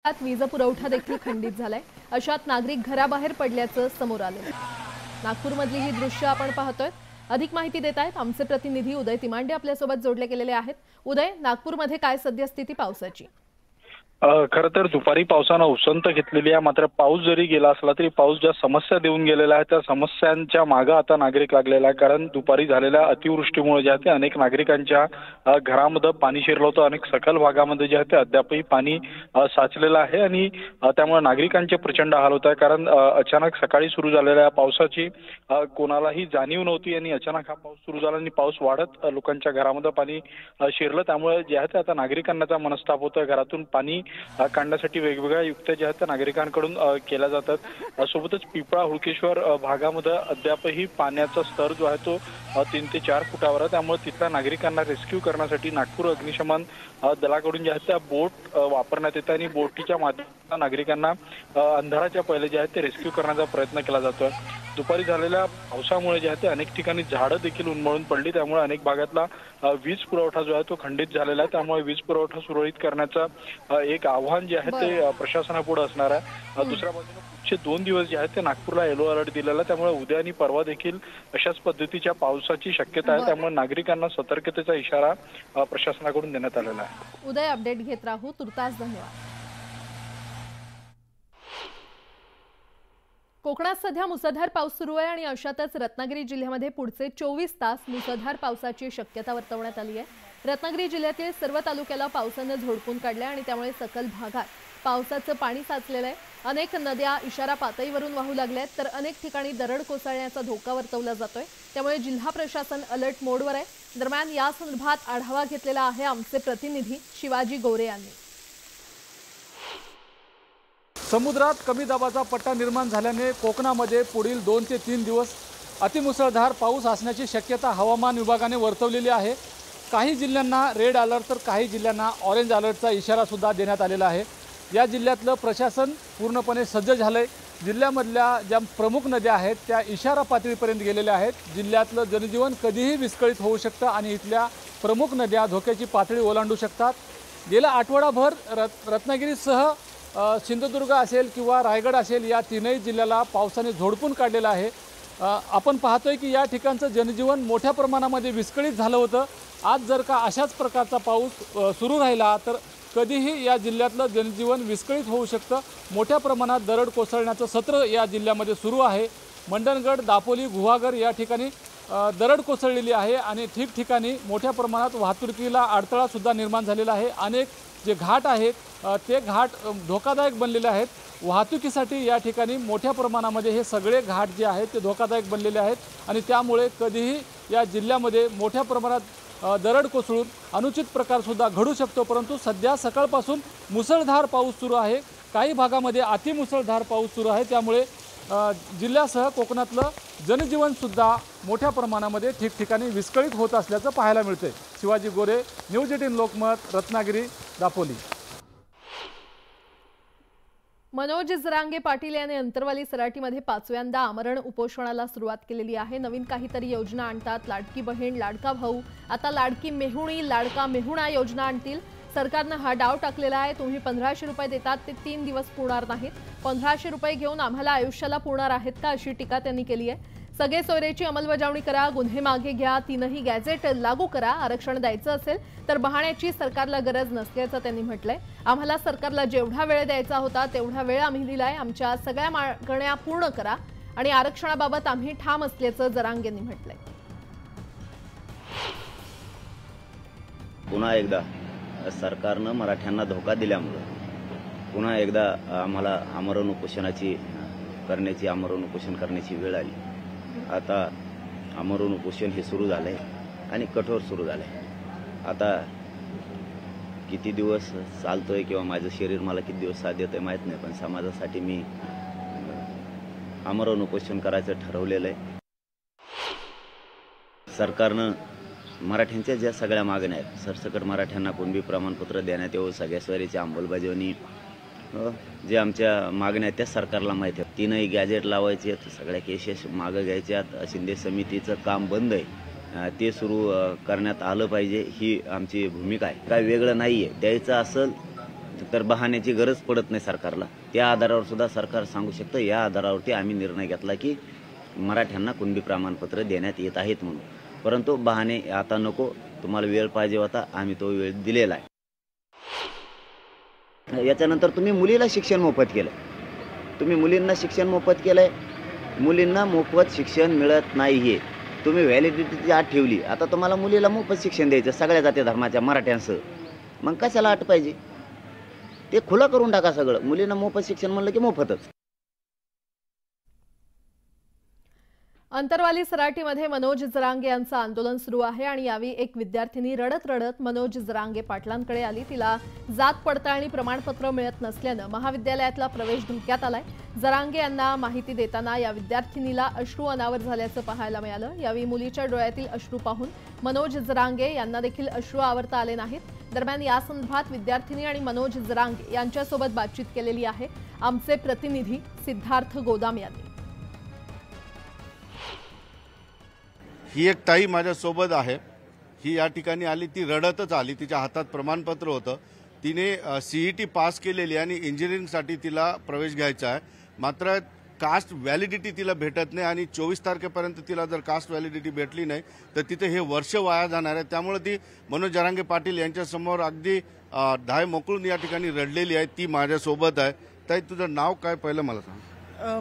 वीज पुरवठा देखील खंडित झालाय। अशात नागरिक घराबाहेर पडल्याचं समोर आले। नागपूरमधली ही दृश्य आपण पाहतोय। अधिक माहिती देत आहेत आमचे प्रतिनिधी उदय तिमांडे आपल्यासोबत जोडले गेलेले आहेत। उदय, नागपूरमध्ये काय सद्यस्थिती पावसाची? खरं तर दुपारी पावसानं उसंत घेतलेली आहे, मात्र पाऊस जरी गेला असला तरी पाऊस ज्या समस्या देऊन गेलेला आहे त्या समस्यांच्या मागे आता नागरिक लागलेला आहे। कारण दुपारी झालेल्या अतिवृष्टीमुळे जे आहे ते अनेक नागरिकांच्या घरामध्ये पाणी शिरलं होतं। अनेक सखल भागामध्ये जे आहे ते अद्यापही पाणी साचलेलं आहे आणि त्यामुळे नागरिकांचे प्रचंड हाल होत आहे। कारण अचानक सकाळी सुरू झालेल्या पावसाची कोणालाही जाणीव नव्हती आणि अचानक हा पाऊस सुरू झाला आणि पाऊस वाढत लोकांच्या घरामध्ये पाणी शिरलं। त्यामुळे जे आहे ते आता नागरिकांना मनस्ताप होतं। घरातून पाणी काढण्यासाठी वेगवेगळ्या युक्त्या ज्या आहेत नागरिकांकडून केल्या जातात। सोबतच पिपळा हुडकेश्वर भागामध्ये अद्यापही पाण्याचा स्तर जो आहे तो 3 ते 4 फुटावर आहे। त्यामुळे तिथल्या नागरिकांना रेस्क्यू करण्यासाठी नागपूर अग्निशमन दलाकडून जे आहे त्या बोट वापरण्यात येतात आणि बोटीच्या माध्यमातून नागरिकांना अंधाराच्या पहिले जे आहे ते रेस्क्यू करण्याचा प्रयत्न केला जातोय। दुपारी झालेल्या पावसामुळे जे आहे ते अनेक ठिकाणी झाडं देखील उन्मळून पडली। त्यामुळे अनेक भागातला वीज पुरवठा जो आहे तो खंडित झालेला आहे। त्यामुळे वीज पुरवठा सुरळीत करण्याचा एक आव्हान जे आहे ते प्रशासनापुढे असणार आहे। दुसऱ्या बाजूने पुढचे 2 दिवस जे आहेत ते नागपूरला येलो अलर्ट दिलेला आहे। त्यामुळे उद्या आणि परवा देखील अशाच पद्धतीच्या पावसाची शक्यता आहे। त्यामुळे नागरिकांना सतर्कतेचा इशारा प्रशासनाकडून देण्यात आलेला आहे। उदय, अपडेट घेत राहू। तुर्तास धन्यवाद। कोकणात सध्या मुसळधार पाऊस सुरू आहे आणि अशातच रत्नागिरी जिल्ह्यामध्ये पुढचे 24 तास मुसळधार पावसाची शक्यता वर्तवण्यात आली आहे। रत्नागिरी जिल्ह्यातील सर्व तालुक्याला पावसाने झोडपून काढले आणि त्यामुळे सकल भागात पावसाचं पाणी साचलेलं आहे। अनेक नद्या इशारा पातळीवरून वाहू लागल्या आहेत, तर अनेक ठिकाणी दरड कोसळण्याचा धोका वर्तवला जातोय। त्यामुळे जिल्हा प्रशासन अलर्ट मोडवर आहे। दरम्यान या संदर्भात आढावा घेतलेला आहे आमचे प्रतिनिधी शिवाजी गोरे यांनी। समुद्रात कमी दाबाचा पट्टा निर्माण झाल्याने कोकणामध्ये पुढील 2 ते 3 दिवस अतिमुसळधार पाऊस असण्याची शक्यता हवामान विभागाने वर्तवलेली आहे। काही जिल्ह्यांना रेड अलर्ट तर काही जिल्ह्यांना ऑरेंज अलर्टचा इशारा सुद्धा देण्यात आलेला आहे। या जिल्ह्यातलं प्रशासन पूर्णपणे सज्ज झालंय। जिल्ह्यामधल्या ज्या प्रमुख नद्या आहेत त्या इशारा पातळीपर्यंत गेलेल्या आहेत। जिल्ह्यातलं जनजीवन कधीही विस्कळीत होऊ शकतं आणि इथल्या प्रमुख नद्या धोक्याची पातळी ओलांडू शकतात। गेल्या आठवडाभर रत्नागिरीसह सिंधुदुर्ग असेल किंवा रायगड असेल या तीनही जिल्ह्याला पावसाने झोडपून काढलेलं आहे। आपण पाहतोय की या ठिकाणचं जनजीवन मोठ्या प्रमाणामध्ये विस्कळीत झालं होतं। आज जर का अशाच प्रकारचा पाऊस सुरू राहिला तर कधीही या जिल्ह्यातलं जनजीवन विस्कळीत होऊ शकतं। मोठ्या प्रमाणात दरड कोसळण्याचं सत्र या जिल्ह्यामध्ये सुरू आहे। मंडणगड, दापोली, गुहागर या ठिकाणी दरड कोसळलेली आहे आणि ठिकठिकाणी मोठ्या प्रमाणात वाहतुकीला अडथळा सुद्धा निर्माण झालेला आहे। अनेक जे घाट आहेत ते घाट धोकादायक बनलेले आहेत। वाहतुकीसाठी या ठिकाणी मोठ्या प्रमाणामध्ये हे सगळे घाट जे आहेत ते धोकादायक बनलेले आहेत आणि त्यामुळे कधीही या जिल्ह्यामध्ये मोठ्या प्रमाणात दरड कोसळून अनुचित प्रकारसुद्धा घडू शकतो। परंतु सध्या सकाळपासून मुसळधार पाऊस सुरू आहे। काही भागामध्ये अतिमुसळधार पाऊस सुरू आहे। त्यामुळे जिल्ह्यासह कोकणातलं जनजीवनसुद्धा मोठ्या प्रमाणामध्ये ठिकठिकाणी विस्कळीत होत असल्याचं पाहायला मिळते। शिवाजी गोरे, न्यूज 18 लोकमत, रत्नागिरी, दापोली। मनोज जरांगे पाटील यांनी अंतरवाली सराटीमध्ये 5व्यांदा आमरण उपोषणाला सुरुवात केलेली आहे। नवीन काहीतरी योजना आणतात। लाडकी बहीण, लाडका भाऊ, आता लाडकी मेहुणी, लाडका मेहुणा योजना आणतील। सरकारने हा डाव टाकलेला आहे। तुम्ही 1500 रुपये देतात ते 3 दिवस पुरणार नाहीत। 1500 रुपये घेऊन आम्हाला आयुष्याला पुरणार आहेत का, अशी टीका त्यांनी केली आहे। सगळे सोयरेची अंमलबजावणी करा, गुन्हे मागे घ्या, 3ही गॅझेट लागू करा। आरक्षण द्यायचं असेल तर बहाण्याची सरकारला गरज नसल्याचं त्यांनी म्हटलंय। आम्हाला सरकारला जेवढा वेळ द्यायचा होता तेवढा वेळ आम्ही दिलाय। आमच्या सगळ्या मागण्या पूर्ण करा आणि आरक्षणाबाबत आम्ही ठाम असल्याचं जरांगेंनी म्हटलंय। पुन्हा एकदा सरकारनं मराठ्यांना धोका दिल्यामुळे पुन्हा एकदा आम्हाला आमरण उपोषण करण्याची वेळ आली। आता आमरण उपोषण हे सुरू झालंय आणि कठोर सुरू झालंय। आता किती दिवस चालतोय किंवा माझं शरीर मला किती दिवस साथ देतंय माहीत नाही, पण समाजासाठी मी आमरण उपोषण करायचं ठरवलेलं आहे। सरकारनं मराठ्यांच्या ज्या सगळ्या मागण्या आहेत, सरसकट मराठ्यांना कुणबी प्रमाणपत्र देण्यात यावं, सगळ्या सोयरीची अंमलबजावणी, जे आमच्या मागण्या आहेत त्या सरकारला माहिती आहे। 3ही गॅजेट लावायचे आहेत, सगळ्या केसेस मागं घ्यायच्यात, शिंदे समितीचं काम बंद आहे ते सुरू करण्यात आलं पाहिजे, ही आमची भूमिका आहे। काय वेगळं नाही आहे। द्यायचं असेल तर बहाण्याची गरज पडत नाही सरकारला. त्या आधारावर सुद्धा सरकार सांगू शकतं. या आधारावरती आम्ही निर्णय घेतला की मराठ्यांना कुणबी प्रमाणपत्र देण्यात येत आहेत म्हणून. परंतु बहाणे आता नको, तुम्हाला वेळ पाहिजे होता, आम्ही तो वेळ दिलेला आहे. याच्यानंतर तुम्ही मुलीला शिक्षण मोफत केलं, तुम्ही मुलींना शिक्षण मोफत केलंय. मुलींना मोफत शिक्षण मिळत नाहीये, तुम्ही व्हॅलिडिटीची अट ठेवली. आता तुम्हाला मुलीला मोफत शिक्षण द्यायचं सगळ्या जाती धर्माच्या मराठ्यांसह. मग कशाला अट पाहिजे? ते खुलं करून टाका सगळं. मुलींना मोफत शिक्षण म्हणलं की मोफतच. अंतरवाली सराटीमध्ये मनोज जरांगे यांचं आंदोलन सुरू आहे आणि यावेळी एक विद्यार्थिनी रडत रडत मनोज जरांगे पाटलांकडे आली. तिला जात पडताळणी प्रमाणपत्र मिळत नसल्यानं महाविद्यालयातला प्रवेश धोक्यात आलाय. जरांगे यांना माहिती देताना या विद्यार्थिनीला अश्रू अनावर झाल्याचं पाहायला मिळालं. यावेळी मुलीच्या डोळ्यातील अश्रू पाहून मनोज जरांगे यांना देखील अश्रू आवरता आले नाहीत. दरम्यान या संदर्भात विद्यार्थिनी आणि मनोज जरांगे यांच्यासोबत बातचीत केलेली आहे आमचे प्रतिनिधी सिद्धार्थ गोदाम यांनी. ही एक ताई माझ्यासोबत आहे. ही या ठिकाणी आली, ती रडतच आली. तिच्या हातात प्रमाणपत्र होतं. तिने CET पास केलेली आणि इंजिनिअरिंगसाठी तिला प्रवेश घ्यायचा आहे. मात्र कास्ट व्हॅलिडिटी तिला भेटत नाही आणि 24 तारखेपर्यंत तिला जर कास्ट व्हॅलिडिटी भेटली नाही तर तिथे हे वर्ष वाया जाणार आहे. त्यामुळे ती मनोज जरांगे पाटील यांच्यासमोर अगदी धाय मोकळून या ठिकाणी रडलेली आहे. ती माझ्यासोबत आहे. ताई, तुझं नाव काय पहिलं मला सांग.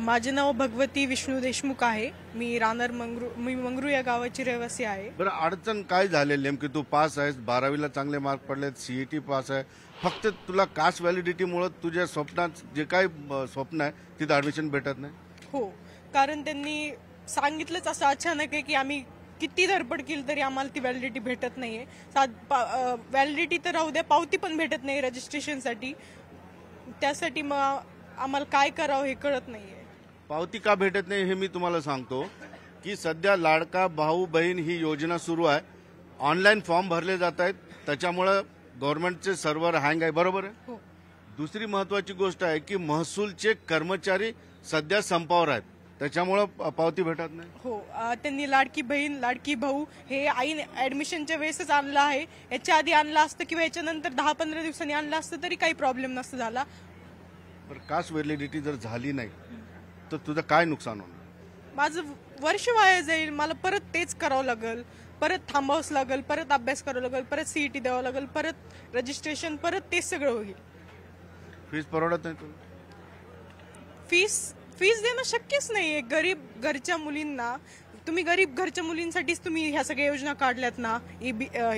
माझे नाव भगवती विष्णू देशमुख आहे. मी राहणार मंगरू या गावाची रहिवासी आहे. बरं, अडचण काय झालेली नेमकी? तू पास आहेस, 12वीला चांगले मार्क पडलेत, CET पास आहे, फक्त तुला कास्ट व्हॅलिडिटीमुळे तुझ्या स्वप्नात जे काही स्वप्न आहे तिथं ऍडमिशन भेटत नाही? हो, कारण त्यांनी सांगितलंच असं अचानक आहे की आम्ही किती धडपड केली तरी आम्हाला ती व्हॅलिडिटी भेटत नाहीये. व्हॅलिडिटी तर राहू द्या, पावती पण भेटत नाही रजिस्ट्रेशनसाठी. त्यासाठी मग आम्हाला काय करावं हे कळत नाहीये. पावती का भेटत नाही हे मी तुम्हाला सांगतो की सध्या लाडका भाऊ बहीण ही योजना सुरू आहे. ऑनलाईन फॉर्म भरले जात आहेत, त्याच्यामुळे गव्हर्नमेंटचे सर्व्हर हँग आहे. बरोबर आहे? हो. दुसरी महत्वाची गोष्ट आहे की महसूलचे कर्मचारी सध्या संपावर आहेत, त्याच्यामुळे पावती भेटत नाही. हो, त्यांनी लाडकी बहीण लाडकी भाऊ हे आईने ऍडमिशनच्या वेळेसच आणलं आहे. याच्या आधी आणलं असतं किंवा याच्यानंतर 10-15 दिवसांनी आणलं असतं तरी काही प्रॉब्लेम नसतं झाला. कास्ट व्हॅलिडिटी जर झाली नाही तर तुझं काय नुकसान होणार? माझं वर्ष वाया जाईल. मला परत तेच करावं लागेल, परत थांबावंच लागेल, परत अभ्यास करावं लागेल, परत CET द्यावं लागेल, परत रजिस्ट्रेशन, परत तेच सगळं होईल. फीस परवडत नाही तुला? फीस देणं शक्यच नाहीये. गरीब घरच्या मुलींना, तुम्ही गरीब घरच्या मुलींसाठीच तुम्ही ह्या सगळ्या योजना काढल्यात ना,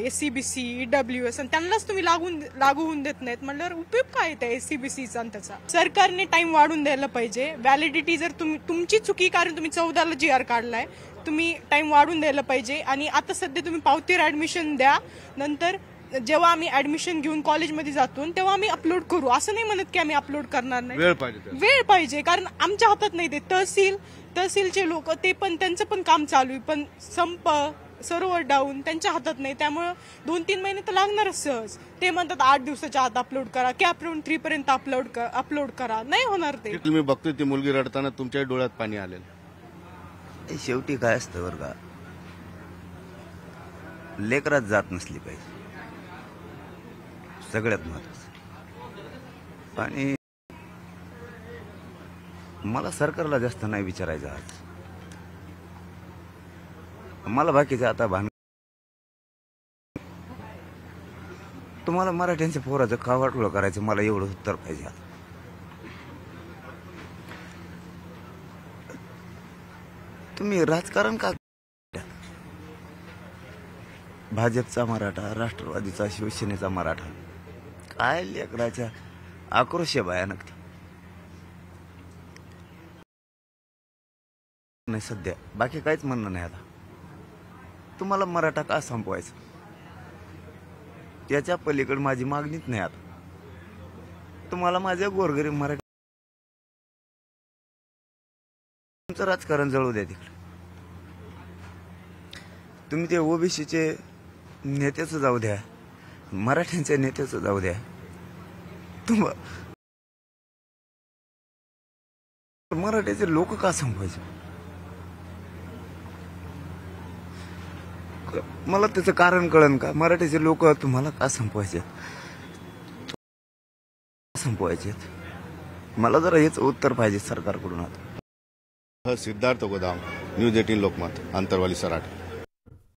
SCBC, EWS, आणि त्यांनाच तुम्ही लागू होऊन देत नाहीत. म्हणल्यावर उपयोग काय त्या SCBCचा आणि त्याचा? सरकारने टाइम वाढून द्यायला पाहिजे. व्हॅलिडिटी जर तुमची चुकी, कारण तुम्ही 14ला GR काढलाय, तुम्ही टाइम वाढून द्यायला पाहिजे. आणि आता सध्या तुम्ही पावतीवर ऍडमिशन द्या, नंतर जेव्हा आम्ही ऍडमिशन घेऊन कॉलेजमध्ये जातो तेव्हा आम्ही अपलोड करू. असं नाही म्हणत की आम्ही अपलोड करणार नाही. वेळ पाहिजे, कारण आमच्या हातात नाही. ते तहसीलचे लोक, ते पण त्यांचं पण काम चालू आहे, पण संप सर्व्हर डाऊन त्यांच्या हातात नाही. त्यामुळे 2-3 महिने तर लागणारच सहज. ते म्हणतात 8 दिवसाच्या आत अपलोड करा, कॅप राऊंड 3 पर्यंत अपलोड करा. नाही होणार ते. तुम्ही बघतोय ती मुलगी रडताना तुमच्या डोळ्यात पाणी आलेलं. शेवटी काय असतं बरं का, लेकरात जात नसली पाहिजे सगळ्यात महत्वाचं. आणि मला सरकारला जास्त नाही विचारायचं आज. मला बाकीचं आता तुम्हाला मराठ्यांच्या पोराचं का वाटोळं करायचं, मला एवढं उत्तर पाहिजे. आता तुम्ही राजकारण का? भाजपचा मराठा, राष्ट्रवादीचा, शिवसेनेचा मराठा, काय लेकराच्या आक्रोश भयानक नाही सध्या. बाकी काहीच म्हणणं नाही. आता तुम्हाला मराठा का संपवायचं त्याच्या पलीकडे माझी मागणीच नाही. आता तुम्हाला माझ्या गोरगरीब मराठा राजकारण जळू द्या तिकडे. तुम्ही ते ओबीसीचे नेत्याचं जाऊ द्या, मराठ्यांच्या नेत्याचं जाऊ द्या. मराठ्याचे लोक का संपवायचे? मला त्याचं कारण कळन का? मराठ्याचे लोक तुम्हाला का संपवायचे? संपवायचे आहेत. मला जरा हेच उत्तर पाहिजे सरकारकडून आता. सिद्धार्थ गोदाम, न्यूज 18 लोकमत, आंतरवाली, सराट.